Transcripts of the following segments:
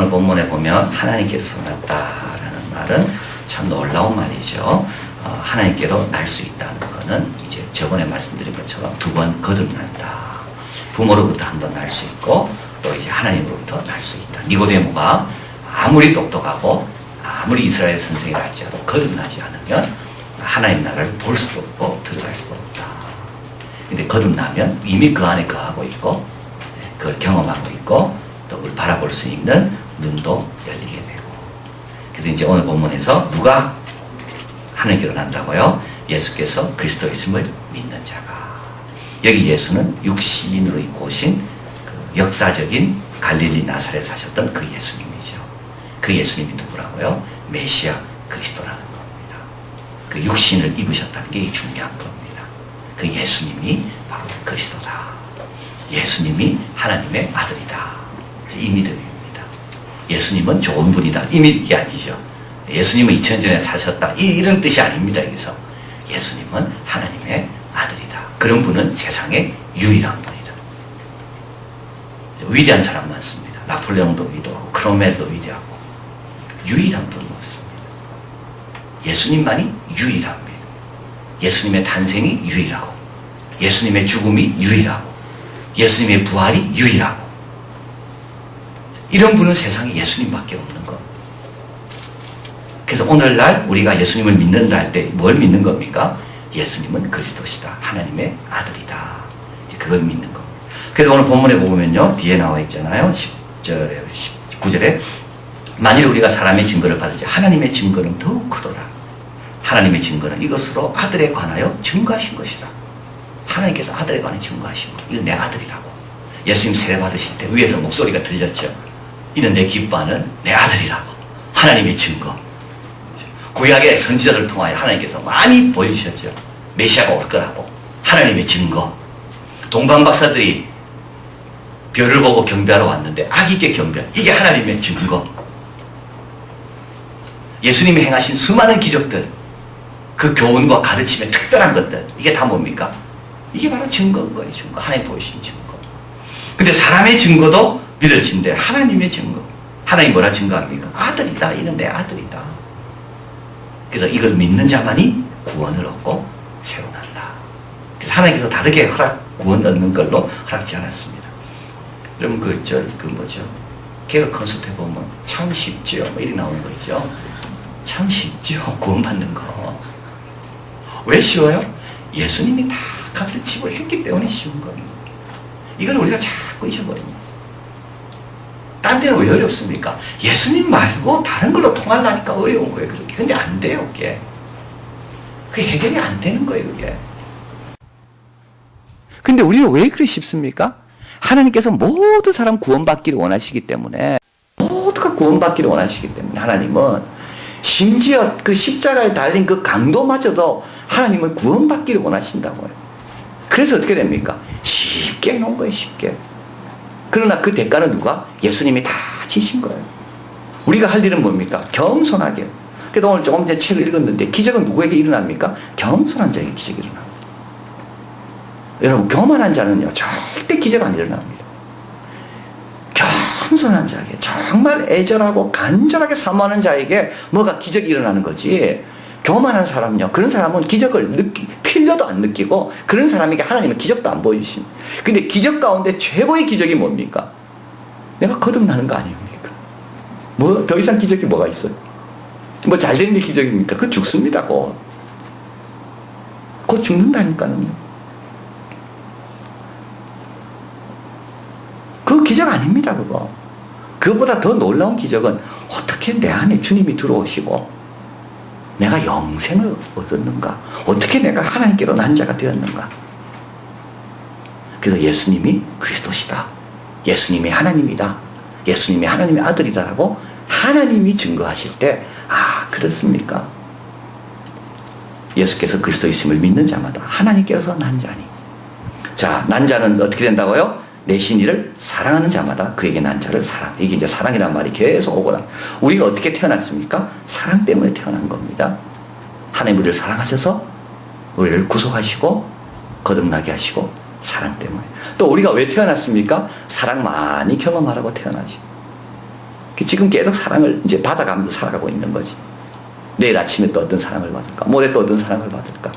오늘 본문에 보면 하나님께로서 났다라는 말은 참 놀라운 말이죠. 하나님께로 날 수 있다는 것은 이제 저번에 말씀드린 것처럼 두 번 거듭난다. 부모로부터 한 번 날 수 있고 또 이제 하나님으로부터 날 수 있다. 니고데모가 아무리 똑똑하고 아무리 이스라엘 선생이라 할지라도 거듭나지 않으면 하나님 나라를 볼 수도 없고 들어갈 수도 없다. 근데 거듭나면 이미 그 안에 거하고 있고 그걸 경험하고 있고 또 그걸 바라볼 수 있는 눈도 열리게 되고. 그래서 이제 오늘 본문에서 누가 하나님께로 난다고요? 예수께서 그리스도이심을 믿는 자가. 여기 예수는 육신으로 입고 오신 그 역사적인 갈릴리 나사렛에 사셨던 그 예수님이죠. 그 예수님이 누구라고요? 메시아 그리스도라는 겁니다. 그 육신을 입으셨다는 게 중요한 겁니다. 그 예수님이 바로 그리스도다. 예수님이 하나님의 아들이다. 이 믿음입니다. 예수님은 좋은 분이다. 이 믿음이 아니죠. 예수님은 2000년 전에 사셨다. 이런 뜻이 아닙니다. 여기서. 예수님은 하나님의 아들이다. 그런 분은 세상에 유일한 분이다. 위대한 사람 많습니다. 나폴레옹도 위대하고 크로멜도 위대하고 유일한 분은 없습니다. 예수님만이 유일합니다. 예수님의 탄생이 유일하고 예수님의 죽음이 유일하고 예수님의 부활이 유일하고 이런 분은 세상에 예수님밖에 없는 것. 그래서 오늘날 우리가 예수님을 믿는다 할 때 뭘 믿는 겁니까? 예수님은 그리스도시다. 하나님의 아들이다. 그걸 믿는 겁니다. 그래서 오늘 본문에 보면요. 뒤에 나와 있잖아요. 10절에 19절에 만일 우리가 사람의 증거를 받으지 하나님의 증거는 더욱 크도다. 하나님의 증거는 이것으로 아들에 관하여 증거하신 것이다. 하나님께서 아들에 관해 증거하신 것. 이거 내 아들이라고. 예수님 세례 받으실 때 위에서 목소리가 들렸죠. 이는 내 기뻐하는 내 아들이라고. 하나님의 증거. 구약의 선지자를 통하여 하나님께서 많이 보여주셨죠. 메시아가 올 거라고. 하나님의 증거. 동방 박사들이 별을 보고 경배하러 왔는데 아기께 경배. 이게 하나님의 증거. 예수님이 행하신 수많은 기적들, 그 교훈과 가르침의 특별한 것들, 이게 다 뭡니까? 이게 바로 증거인 거예요. 증거. 하나님 보여주신 증거. 근데 사람의 증거도 믿어진대. 하나님의 증거. 하나님 뭐라 증거합니까? 아들이다. 이는 내 아들이다. 그래서 이걸 믿는 자만이 구원을 얻고 새로 난다. 그래서 하나님께서 다르게 구원 얻는 걸로 허락지 않았습니다. 여러분 뭐죠? 개그 콘서트 해보면 참 쉽죠. 뭐 이렇게 나오는 거 있죠. 참 쉽죠. 구원받는 거. 왜 쉬워요? 예수님이 다 값을 지불했기 때문에 쉬운 거예요. 이건 우리가 자꾸 잊어버립니다. 딴 데는 왜 어렵습니까? 예수님 말고 다른 걸로 통하려니까 어려운 거예요. 그렇게. 근데 안 돼요, 그게. 그게 해결이 안 되는 거예요, 그게. 근데 우리는 왜 그리 쉽습니까? 하나님께서 모든 사람 구원받기를 원하시기 때문에, 모두가 구원받기를 원하시기 때문에, 하나님은 심지어 그 십자가에 달린 그 강도마저도 하나님은 구원받기를 원하신다고요. 그래서 어떻게 됩니까? 쉽게 해놓은 거예요, 쉽게. 그러나 그 대가는 누가? 예수님이 다 지신 거예요. 우리가 할 일은 뭡니까? 겸손하게. 그래서 오늘 조금 전에 책을 읽었는데 기적은 누구에게 일어납니까? 겸손한 자에게 기적이 일어납니다. 여러분, 교만한 자는요, 절대 기적 안 일어납니다. 겸손한 자에게, 정말 애절하고 간절하게 사모하는 자에게 뭐가 기적이 일어나는 거지. 교만한 사람은요, 그런 사람은 기적을 필요도 안 느끼고 그런 사람에게 하나님은 기적도 안 보여주십니다. 근데 기적 가운데 최고의 기적이 뭡니까? 내가 거듭나는 거 아닙니까? 뭐 더 이상 기적이 뭐가 있어요? 뭐 잘되는 게 기적입니까? 그거 죽습니다. 곧 죽는다니까요. 그거 기적 아닙니다. 그거보다 더 놀라운 기적은 어떻게 내 안에 주님이 들어오시고 내가 영생을 얻었는가? 어떻게 내가 하나님께로 난 자가 되었는가? 그래서 예수님이 그리스도시다. 예수님이 하나님이다. 예수님이 하나님의 아들이다라고 하나님이 증거하실 때, 아, 그렇습니까? 예수께서 그리스도이심을 믿는 자마다 하나님께서 난 자니. 자, 난 자는 어떻게 된다고요? 내신 이를 사랑하는 자마다 그에게 난 자를 사랑. 이게 이제 사랑이란 말이 계속 오고 우리가 어떻게 태어났습니까? 사랑 때문에 태어난 겁니다. 하나님 우리를 사랑하셔서 우리를 구속하시고 거듭나게 하시고 사랑 때문에. 또 우리가 왜 태어났습니까? 사랑 많이 경험하라고 태어나시. 지금 계속 사랑을 이제 받아가면서 살아가고 있는 거지. 내일 아침에 또 어떤 사랑을 받을까? 모레 또 어떤 사랑을 받을까?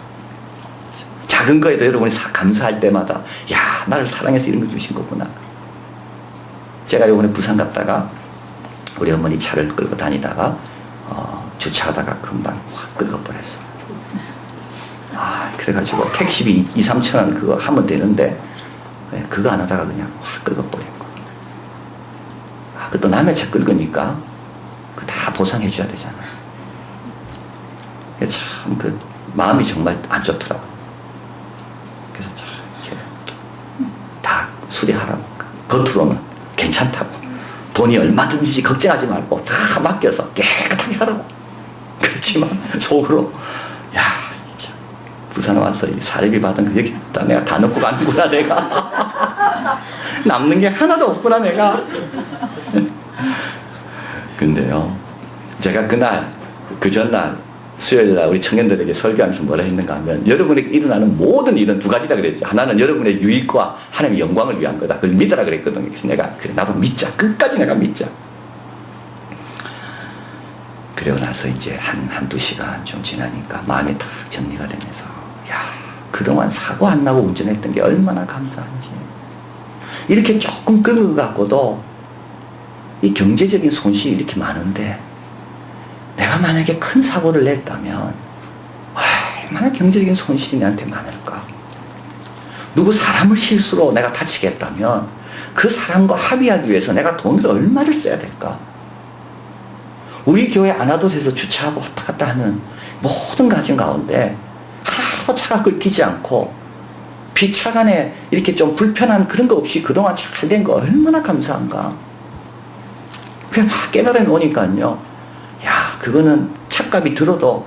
작은 거에도 여러분이 감사할 때마다, 야, 나를 사랑해서 이런 걸 주신 거구나. 제가 이번에 부산 갔다가 우리 어머니 차를 끌고 다니다가 주차하다가 금방 확 긁어버렸어. 그래가지고 택시비 2, 3천 원 그거 하면 되는데 그거 안 하다가 그냥 확 긁어버린 거. 그것도 남의 차 긁으니까 다 보상해 줘야 되잖아. 참 그 마음이 정말 안 좋더라고. 그래서 참 이렇게 다 수리하라고. 겉으로는 괜찮다고. 돈이 얼마든지 걱정하지 말고 다 맡겨서 깨끗하게 하라고. 그렇지만 속으로, 야, 참 부산 와서 이 사례비 받은 거 여기 다 내가 다 넣고 가는구나 내가. 남는 게 하나도 없구나 내가. 근데요, 제가 그날 그 전날 수요일날 우리 청년들에게 설교하면서 뭐라 했는가 하면, 여러분에게 일어나는 모든 일은 두 가지다 그랬죠. 하나는 여러분의 유익과 하나님의 영광을 위한 거다. 그걸 믿으라 그랬거든요. 그래서 내가 그래 나도 믿자. 끝까지 내가 믿자. 그러고 나서 이제 한두 시간 좀 지나니까 마음이 탁 정리가 되면서, 야, 그동안 사고 안 나고 운전했던 게 얼마나 감사한지. 이렇게 조금 끄는 것 같고도 이 경제적인 손실이 이렇게 많은데, 내가 만약에 큰 사고를 냈다면 얼마나 경제적인 손실이 나한테 많을까. 누구 사람을 실수로 내가 다치게 했다면 그 사람과 합의하기 위해서 내가 돈을 얼마를 써야 될까. 우리 교회 안화도에서 주차하고 왔다 갔다 하는 모든 가정 가운데 하나도 차가 끊기지 않고 비차간에 이렇게 좀 불편한 그런 거 없이 그동안 잘 된 거 얼마나 감사한가. 그냥 막 깨달아 놓으니까요, 야, 그거는 차값이 들어도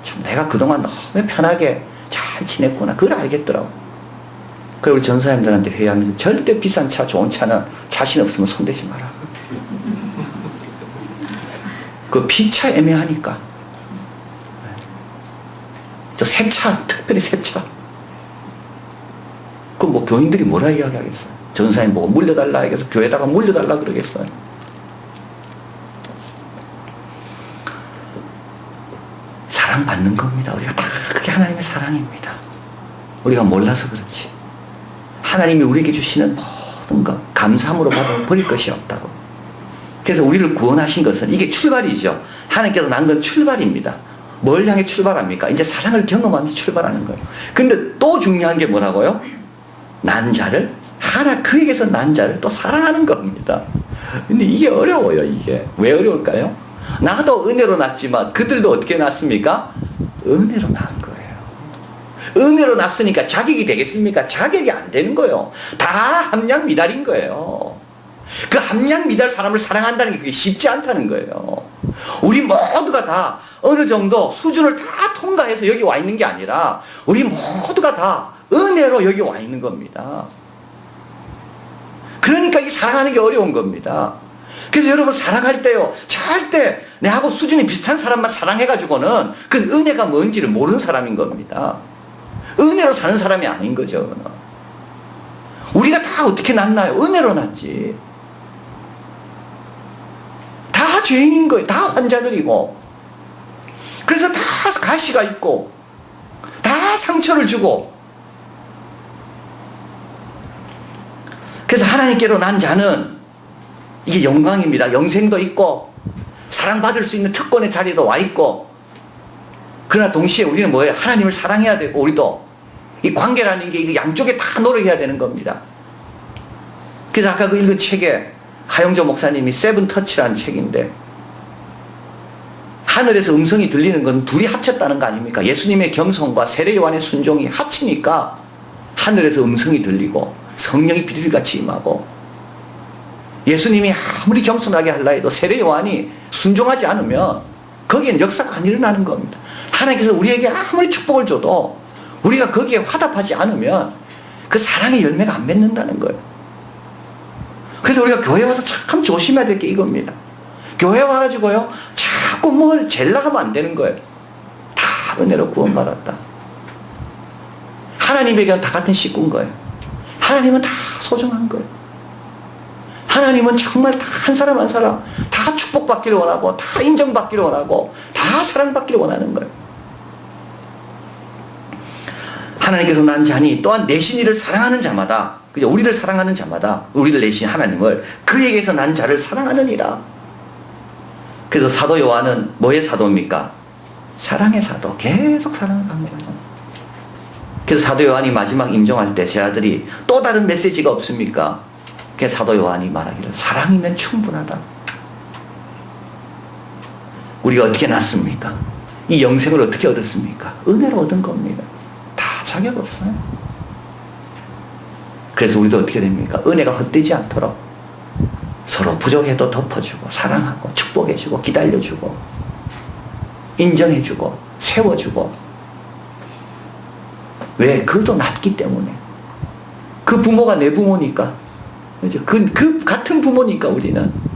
참 내가 그동안 너무 편하게 잘 지냈구나. 그걸 알겠더라고. 그래서 우리 전사님들한테 회의하면서 절대 비싼 차, 좋은 차는 자신 없으면 손대지 마라. 그 피차 애매하니까. 저 새 차, 특별히 새 차. 그 뭐 교인들이 뭐라 이야기하겠어요? 전사님 보고 물려달라 해서 교회에다가 물려달라 그러겠어요? 사랑받는 겁니다. 우리가 다 그게 하나님의 사랑입니다. 우리가 몰라서 그렇지. 하나님이 우리에게 주시는 모든 것 감사함으로 받아 버릴 것이 없다고. 그래서 우리를 구원하신 것은 이게 출발이죠. 하나님께서 난 건 출발입니다. 뭘 향해 출발합니까? 이제 사랑을 경험하면서 출발하는 거예요. 근데 또 중요한 게 뭐라고요? 난 자를, 그에게서 난 자를 또 사랑하는 겁니다. 근데 이게 어려워요. 이게 왜 어려울까요? 나도 은혜로 났지만 그들도 어떻게 났습니까? 은혜로 낳은 거예요. 은혜로 났으니까 자격이 되겠습니까? 자격이 안 되는 거예요. 다 함량 미달인 거예요. 그 함량 미달 사람을 사랑한다는 게 그게 쉽지 않다는 거예요. 우리 모두가 다 어느 정도 수준을 다 통과해서 여기 와 있는 게 아니라 우리 모두가 다 은혜로 여기 와 있는 겁니다. 그러니까 이 사랑하는 게 어려운 겁니다. 그래서 여러분 사랑할 때요, 절대 내하고 수준이 비슷한 사람만 사랑해가지고는 그 은혜가 뭔지를 모르는 사람인 겁니다. 은혜로 사는 사람이 아닌 거죠. 우리가 다 어떻게 났나요? 은혜로 났지. 다 죄인인 거예요. 다 환자들이고. 그래서 다 가시가 있고 다 상처를 주고. 그래서 하나님께로 난 자는 이게 영광입니다. 영생도 있고 사랑받을 수 있는 특권의 자리도 와 있고, 그러나 동시에 우리는 뭐예요? 하나님을 사랑해야 되고, 우리도 이 관계라는 게 양쪽에 다 노력해야 되는 겁니다. 그래서 아까 그 읽은 책에 하영조 목사님이 세븐 터치라는 책인데, 하늘에서 음성이 들리는 건 둘이 합쳤다는 거 아닙니까? 예수님의 겸손과 세례 요한의 순종이 합치니까 하늘에서 음성이 들리고 성령이 비둘기같이 임하고, 예수님이 아무리 겸손하게 하려 해도 세례 요한이 순종하지 않으면 거기엔 역사가 안 일어나는 겁니다. 하나님께서 우리에게 아무리 축복을 줘도 우리가 거기에 화답하지 않으면 그 사랑의 열매가 안 맺는다는 거예요. 그래서 우리가 교회 와서 참 조심해야 될 게 이겁니다. 교회 와가지고요, 자꾸 뭘 젤라하면 안 되는 거예요. 다 은혜로 구원받았다. 하나님에게는 다 같은 식구인 거예요. 하나님은 다 소중한 거예요. 하나님은 정말 다 한 사람 한 사람 다 축복받기를 원하고, 다 인정받기를 원하고, 다 사랑받기를 원하는 거예요. 하나님께서 난 자니 또한 내신 이를 사랑하는 자마다, 그죠? 우리를 사랑하는 자마다, 우리를 내신 하나님을 그에게서 난 자를 사랑하느니라. 그래서 사도 요한은 뭐의 사도입니까? 사랑의 사도. 계속 사랑을 강조하잖아요. 그래서 사도 요한이 마지막 임종할 때 제 아들이 또 다른 메시지가 없습니까? 그래서 사도 요한이 말하기를 사랑이면 충분하다. 우리가 어떻게 났습니까? 이 영생을 어떻게 얻었습니까? 은혜로 얻은 겁니다. 다 자격 없어요. 그래서 우리도 어떻게 됩니까? 은혜가 헛되지 않도록 서로 부족해도 덮어주고, 사랑하고, 축복해주고, 기다려주고, 인정해주고, 세워주고. 왜? 그것도 낫기 때문에. 그 부모가 내 부모니까. 그죠? 그 같은 부모니까 우리는.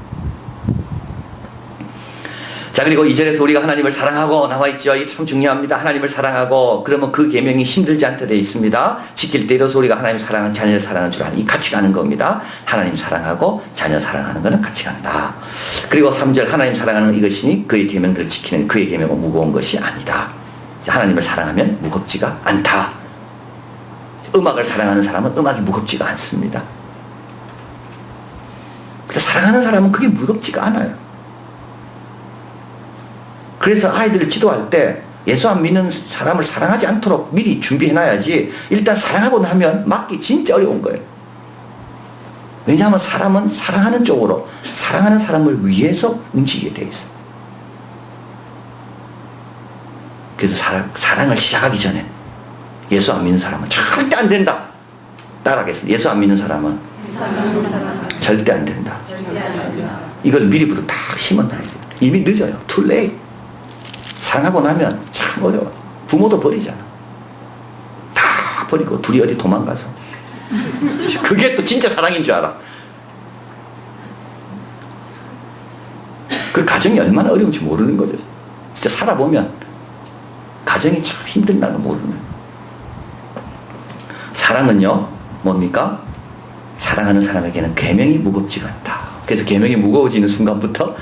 자, 그리고 2절에서 우리가 하나님을 사랑하고 나와 있죠. 이게 참 중요합니다. 하나님을 사랑하고, 그러면 그 계명이 힘들지 않게 되어 있습니다. 지킬 때 이로써 우리가 하나님 사랑하는 자녀를 사랑하는 줄 아는 이 같이 가는 겁니다. 하나님 사랑하고 자녀 사랑하는 것은 같이 간다. 그리고 3절 하나님 사랑하는 이것이니 그의 계명들을 지키는 그의 계명은 무거운 것이 아니다. 하나님을 사랑하면 무겁지가 않다. 음악을 사랑하는 사람은 음악이 무겁지가 않습니다. 사랑하는 사람은 그게 무겁지가 않아요. 그래서 아이들을 지도할 때 예수 안 믿는 사람을 사랑하지 않도록 미리 준비해놔야지, 일단 사랑하고 나면 막기 진짜 어려운 거예요. 왜냐하면 사람은 사랑하는 쪽으로, 사랑하는 사람을 위해서 움직이게 돼 있어요. 그래서 사랑을 시작하기 전에 예수 안 믿는 사람은 절대 안 된다. 따라하겠습니다. 예수 안 믿는 사람은 절대 안 된다. 이걸 미리부터 딱 심어놔야 돼요. 이미 늦어요. Too late. 사랑하고 나면 참 어려워. 부모도 버리잖아. 다 버리고 둘이 어디 도망가서. 그게 또 진짜 사랑인 줄 알아. 그 가정이 얼마나 어려운지 모르는 거죠. 진짜 살아보면 가정이 참 힘든다는 걸 모르는. 사랑은요, 뭡니까? 사랑하는 사람에게는 계명이 무겁지가 않다. 그래서 계명이 무거워지는 순간부터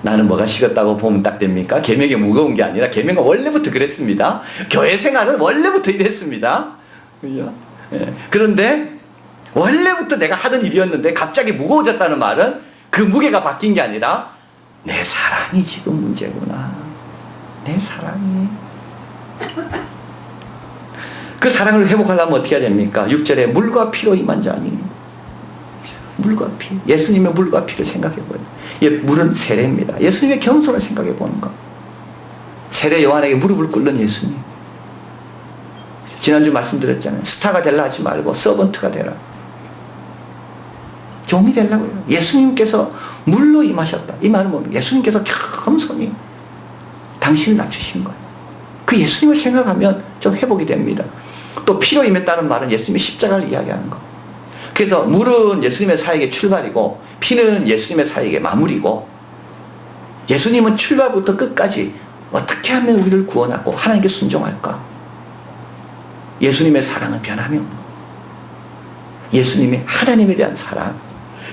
나는 뭐가 식었다고 보면 딱 됩니까? 계명이 무거운 게 아니라 계명은 원래부터 그랬습니다. 교회 생활은 원래부터 이랬습니다. 그죠? 예. 그런데 원래부터 내가 하던 일이었는데 갑자기 무거워졌다는 말은 그 무게가 바뀐 게 아니라 내 사랑이 지금 문제구나. 내 사랑이. 그 사랑을 회복하려면 어떻게 해야 됩니까? 6절에 물과 피로 임한 자니. 물과 피. 예수님의 물과 피를 생각해보세요. 물은 세례입니다. 예수님의 겸손을 생각해보는 것. 세례 요한에게 무릎을 꿇는 예수님. 지난주 말씀드렸잖아요. 스타가 되려 하지 말고 서번트가 되라. 종이 되려고요. 예수님께서 물로 임하셨다. 이 말은 뭡니까? 예수님께서 겸손히 당신을 낮추신 거예요. 그 예수님을 생각하면 좀 회복이 됩니다. 또 피로 임했다는 말은 예수님의 십자가를 이야기하는 거. 그래서 물은 예수님의 사역의 출발이고 피는 예수님의 사역의 마무리고, 예수님은 출발부터 끝까지 어떻게 하면 우리를 구원하고 하나님께 순종할까? 예수님의 사랑은 변함이 없는 거예요. 예수님의 하나님에 대한 사랑.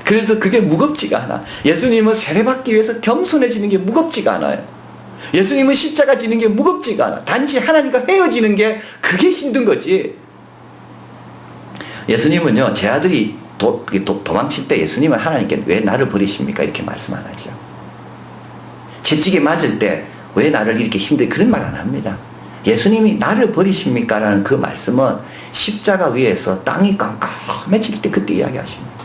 그래서 그게 무겁지가 않아. 예수님은 세례받기 위해서 겸손해지는 게 무겁지가 않아요. 예수님은 십자가 지는 게 무겁지가 않아. 단지 하나님과 헤어지는 게 그게 힘든 거지. 예수님은요, 제 아들이 도망칠 때 예수님은 하나님께 왜 나를 버리십니까? 이렇게 말씀 안 하죠. 채찍에 맞을 때 왜 나를 이렇게 힘들게 그런 말 안 합니다. 예수님이 나를 버리십니까? 라는 그 말씀은 십자가 위에서 땅이 깜깜해질 때 그때 이야기하십니다.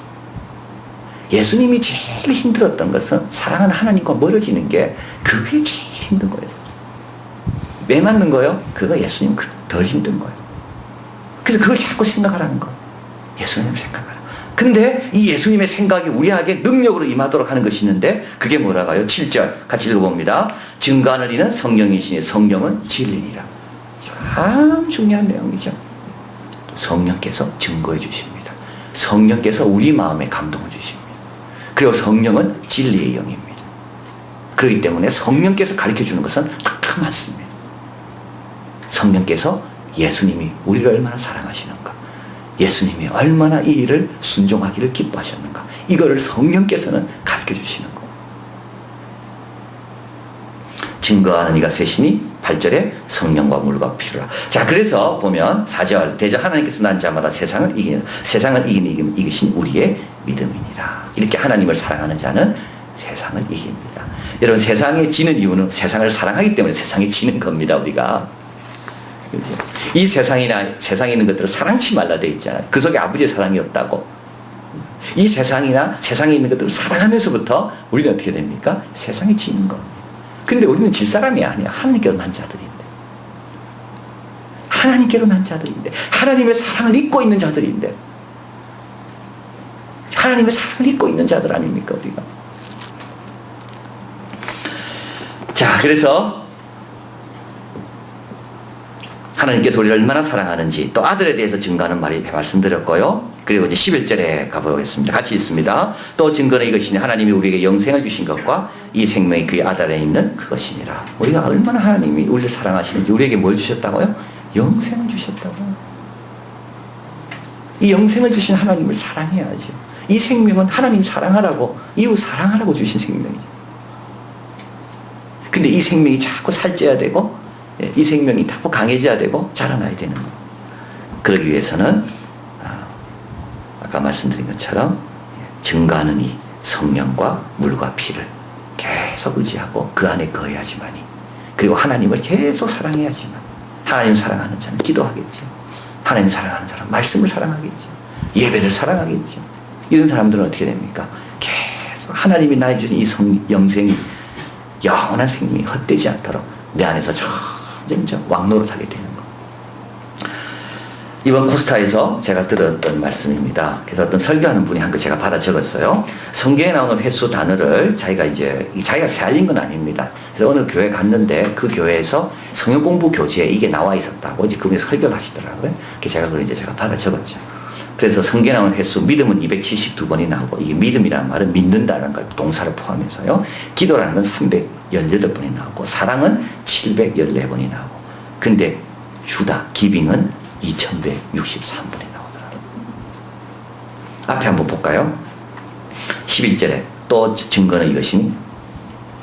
예수님이 제일 힘들었던 것은 사랑하는 하나님과 멀어지는 게 그게 제일 힘든 거예요. 왜 맞는 거예요? 그거 예수님 덜 힘든 거예요. 그래서 그걸 자꾸 생각하라는 거예요. 예수님을 생각하라. 근데 이 예수님의 생각이 우리에게 능력으로 임하도록 하는 것이 있는데 그게 뭐라고 해요? 7절 같이 읽어봅니다. 증거하는 이는 성령이시니 성령은 진리니라. 참 중요한 내용이죠. 성령께서 증거해 주십니다. 성령께서 우리 마음에 감동을 주십니다. 그리고 성령은 진리의 영입니다. 그렇기 때문에 성령께서 가르쳐 주는 것은 다 맞습니다. 성령께서 예수님이 우리를 얼마나 사랑하시는가, 예수님이 얼마나 이 일을 순종하기를 기뻐하셨는가, 이거를 성령께서는 가르쳐 주시는 거예요. 증거하는 이가 셋이니 8절에 성령과 물과 피로라. 자, 그래서 보면 4절 대저 하나님께서 난 자마다 세상을 이기는 이것이 우리의 믿음이니라. 이렇게 하나님을 사랑하는 자는 세상을 이깁니다. 여러분, 세상에 지는 이유는 세상을 사랑하기 때문에 세상에 지는 겁니다. 우리가 이 세상에 있는 것들을 사랑치 말라 돼 있잖아요. 그 속에 아버지의 사랑이 없다고. 이 세상이나 세상에 있는 것들을 사랑하면서부터 우리는 어떻게 됩니까? 세상에 지는 거. 근데 우리는 질 사람이 아니야. 하나님께로 난 자들인데. 하나님께로 난 자들인데. 하나님의 사랑을 잊고 있는 자들인데. 하나님의 사랑을 잊고 있는 자들 아닙니까, 우리가? 자, 그래서 하나님께서 우리를 얼마나 사랑하는지 또 아들에 대해서 증거하는 말씀드렸고요. 그리고 이제 11절에 가보겠습니다. 같이 읽습니다. 또 증거는 이것이니 하나님이 우리에게 영생을 주신 것과 이 생명이 그의 아들에 있는 그것이니라. 우리가 얼마나 하나님이 우리를 사랑하시는지, 우리에게 뭘 주셨다고요? 영생을 주셨다고요. 이 영생을 주신 하나님을 사랑해야죠. 이 생명은 하나님 사랑하라고, 이웃 사랑하라고 주신 생명이죠. 근데 이 생명이 자꾸 살쪄야 되고, 이 생명이 자꾸 강해져야 되고 자라나야 되는 거. 그러기 위해서는 아까 말씀드린 것처럼 증거하는 이 성령과 물과 피를 계속 의지하고 그 안에 거해야지만이, 그리고 하나님을 계속 사랑해야지만, 하나님 사랑하는 자는 기도하겠죠. 하나님 사랑하는 사람 말씀을 사랑하겠죠. 예배를 사랑하겠죠. 이런 사람들은 어떻게 됩니까? 계속 하나님이 나에 주신 이 영생이, 영원한 생명이 헛되지 않도록 내 안에서 점점 왕노릇하게 되는 거. 이번 코스타에서 제가 들었던 말씀입니다. 그래서 어떤 설교하는 분이 한 거 제가 받아 적었어요. 성경에 나오는 횟수 단어를 자기가 새알린 건 아닙니다. 그래서 어느 교회 갔는데 그 교회에서 성경 공부 교재에 이게 나와 있었다고 이제 그분이 설교를 하시더라고요. 그래서 제가 그걸 이제 받아 적었죠. 그래서 성경에 나오는 횟수, 믿음은 272번이 나오고, 이게 믿음이라는 말은 믿는다는 걸 동사를 포함해서요. 기도라는 건 318번이 나오고, 사랑은 714번이 나오고, 근데 주다, 기빙은 2163번이 나오더라고요. 앞에 한번 볼까요? 11절에 또 증거는 이것이니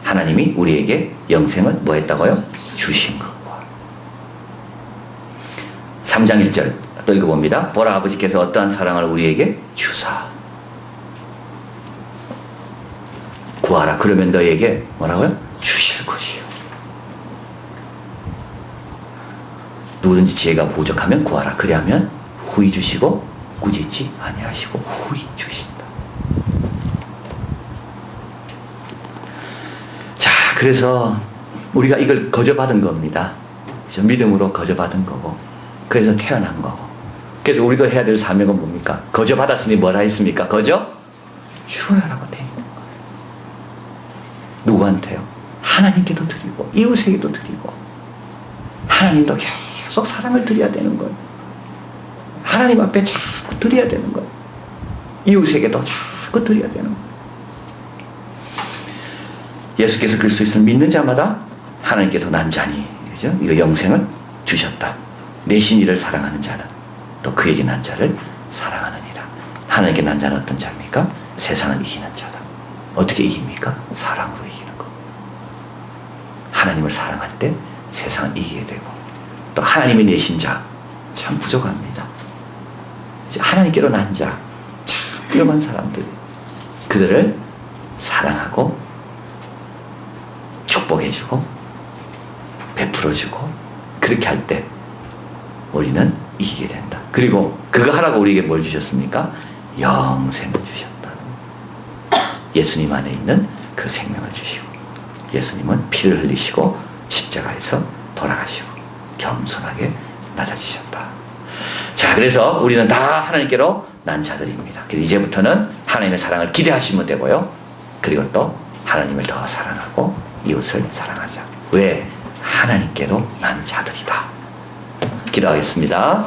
하나님이 우리에게 영생을 뭐 했다고요? 주신 것과. 3장 1절 또 읽어봅니다. 보라, 아버지께서 어떠한 사랑을 우리에게 주사. 구하라. 그러면 너에게 뭐라고요? 주실 것이요. 누구든지 지혜가 부족하면 구하라. 그리하면 후히 주시고 꾸짖지 아니하시고 후히 주신다. 자, 그래서 우리가 이걸 거저받은 겁니다. 그래서 믿음으로 거저받은 거고, 그래서 태어난 거고. 그래서 우리도 해야 될 사명은 뭡니까? 거저받았으니 뭐라 했습니까? 거저 주라라고 돼 있는 거예요. 누구한테요? 하나님께도 드리고 이웃에게도 드리고, 하나님도 계속 사랑을 드려야 되는 거예요. 하나님 앞에 자꾸 드려야 되는 거예요. 이웃에게도 자꾸 드려야 되는 거예요. 예수께서 그리스도를 믿는 자마다 하나님께서 난 자니, 그죠? 이거 영생을 주셨다. 내신 이를 사랑하는 자는 또 그에게 난 자를 사랑하느니라. 하나님께 난 자는 어떤 자입니까? 세상을 이기는 자다. 어떻게 이깁니까? 사랑으로 이기는 거. 하나님을 사랑할 때 세상을 이기게 되고, 또 하나님이 내신 자 참 부족합니다. 이제 하나님께로 난 자 참 위험한 사람들, 그들을 사랑하고 축복해주고 베풀어주고, 그렇게 할 때 우리는 이기게 된다. 그리고 그거 하라고 우리에게 뭘 주셨습니까? 영생을 주셨다. 예수님 안에 있는 그 생명을 주시고, 예수님은 피를 흘리시고 십자가에서 돌아가시고 겸손하게 낮아지셨다. 자, 그래서 우리는 다 하나님께로 난 자들입니다. 그래서 이제부터는 하나님의 사랑을 기대하시면 되고요. 그리고 또 하나님을 더 사랑하고 이웃을 사랑하자. 왜? 하나님께로 난 자들이다. 기도하겠습니다.